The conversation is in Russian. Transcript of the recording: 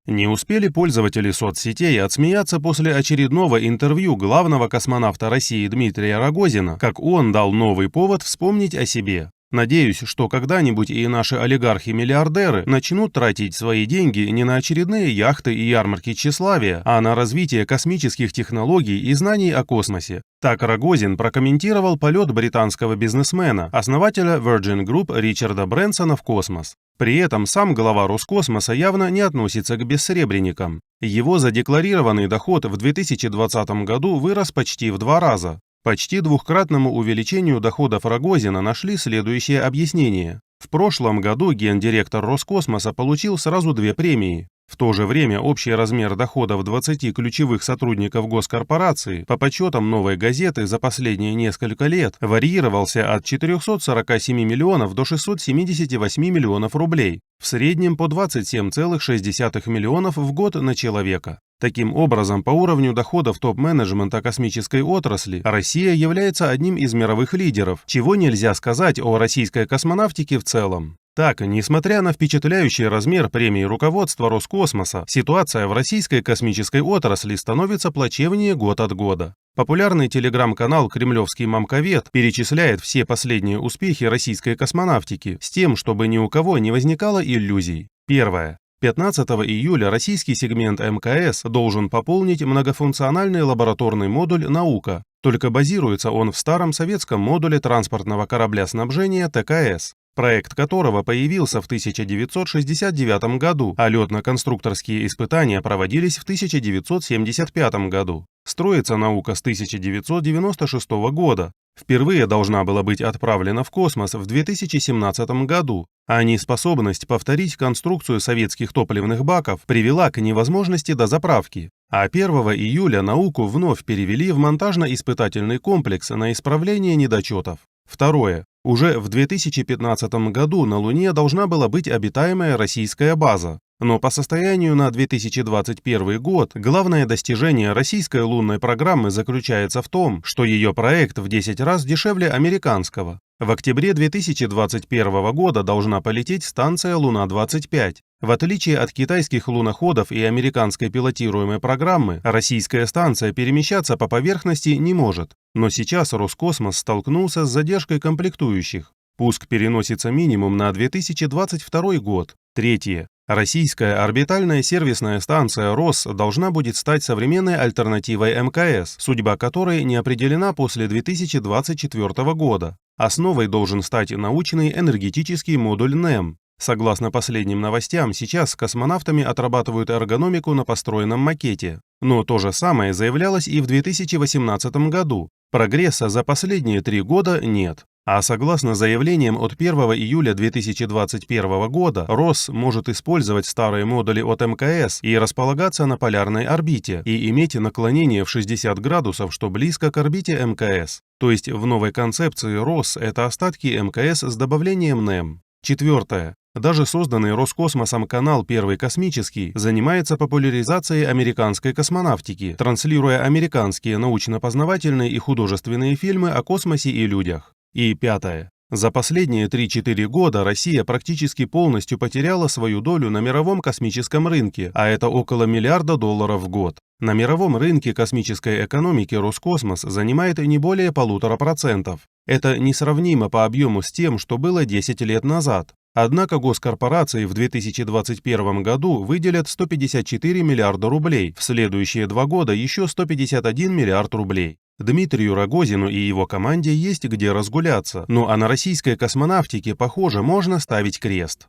Не успели пользователи соцсетей отсмеяться после очередного интервью главного космонавта России Дмитрия Рогозина, как он дал новый повод вспомнить о себе. Надеюсь, что когда-нибудь и наши олигархи-миллиардеры начнут тратить свои деньги не на очередные яхты и ярмарки тщеславия, а на развитие космических технологий и знаний о космосе. Так Рогозин прокомментировал полет британского бизнесмена, основателя Virgin Group Ричарда Брэнсона в космос. При этом сам глава Роскосмоса явно не относится к бессребренникам. Его задекларированный доход в 2020 году вырос почти в 2 раза. Почти двухкратному увеличению доходов Рогозина нашли следующее объяснение. В прошлом году гендиректор Роскосмоса получил сразу 2 премии. В то же время общий размер доходов 20 ключевых сотрудников госкорпорации, по подсчетам «Новой газеты», за последние несколько лет варьировался от 447 миллионов до 678 миллионов рублей, в среднем по 27,6 миллионов в год на человека. Таким образом, по уровню доходов топ-менеджмента космической отрасли Россия является одним из мировых лидеров, чего нельзя сказать о российской космонавтике в целом. Так, несмотря на впечатляющий размер премии руководства Роскосмоса, ситуация в российской космической отрасли становится плачевнее год от года. Популярный телеграм-канал «Кремлевский мамковед» перечисляет все последние успехи российской космонавтики с тем, чтобы ни у кого не возникало иллюзий. Первое. 15 июля российский сегмент МКС должен пополнить многофункциональный лабораторный модуль «Наука», только базируется он в старом советском модуле транспортного корабля снабжения ТКС, проект которого появился в 1969 году, а летно-конструкторские испытания проводились в 1975 году. Строится «Наука» с 1996 года. Впервые должна была быть отправлена в космос в 2017 году, а неспособность повторить конструкцию советских топливных баков привела к невозможности дозаправки. А 1 июля «Науку» вновь перевели в монтажно-испытательный комплекс на исправление недочетов. Второе. Уже в 2015 году на Луне должна была быть обитаемая российская база. Но по состоянию на 2021 год главное достижение российской лунной программы заключается в том, что ее проект в 10 раз дешевле американского. В октябре 2021 года должна полететь станция «Луна-25». В отличие от китайских луноходов и американской пилотируемой программы, российская станция перемещаться по поверхности не может. Но сейчас Роскосмос столкнулся с задержкой комплектующих. Пуск переносится минимум на 2022 год. Третье. Российская орбитальная сервисная станция РОС должна будет стать современной альтернативой МКС, судьба которой не определена после 2024 года. Основой должен стать научный энергетический модуль НЭМ. Согласно последним новостям, сейчас с космонавтами отрабатывают эргономику на построенном макете. Но то же самое заявлялось и в 2018 году. Прогресса за последние 3 года нет. А согласно заявлениям от 1 июля 2021 года, РОС может использовать старые модули от МКС и располагаться на полярной орбите, и иметь наклонение в 60 градусов, что близко к орбите МКС. То есть в новой концепции РОС это остатки МКС с добавлением НЭМ. Четвертое. Даже созданный Роскосмосом канал «Первый космический» занимается популяризацией американской космонавтики, транслируя американские научно-познавательные и художественные фильмы о космосе и людях. И пятое. За последние 3-4 года Россия практически полностью потеряла свою долю на мировом космическом рынке, а это около $1 миллиарда в год. На мировом рынке космической экономики Роскосмос занимает не более 1,5%. Это несравнимо по объему с тем, что было 10 лет назад. Однако госкорпорации в 2021 году выделят 154 миллиарда рублей, в следующие 2 года еще 151 миллиард рублей. Дмитрию Рогозину и его команде есть где разгуляться, ну а на российской космонавтике, похоже, можно ставить крест.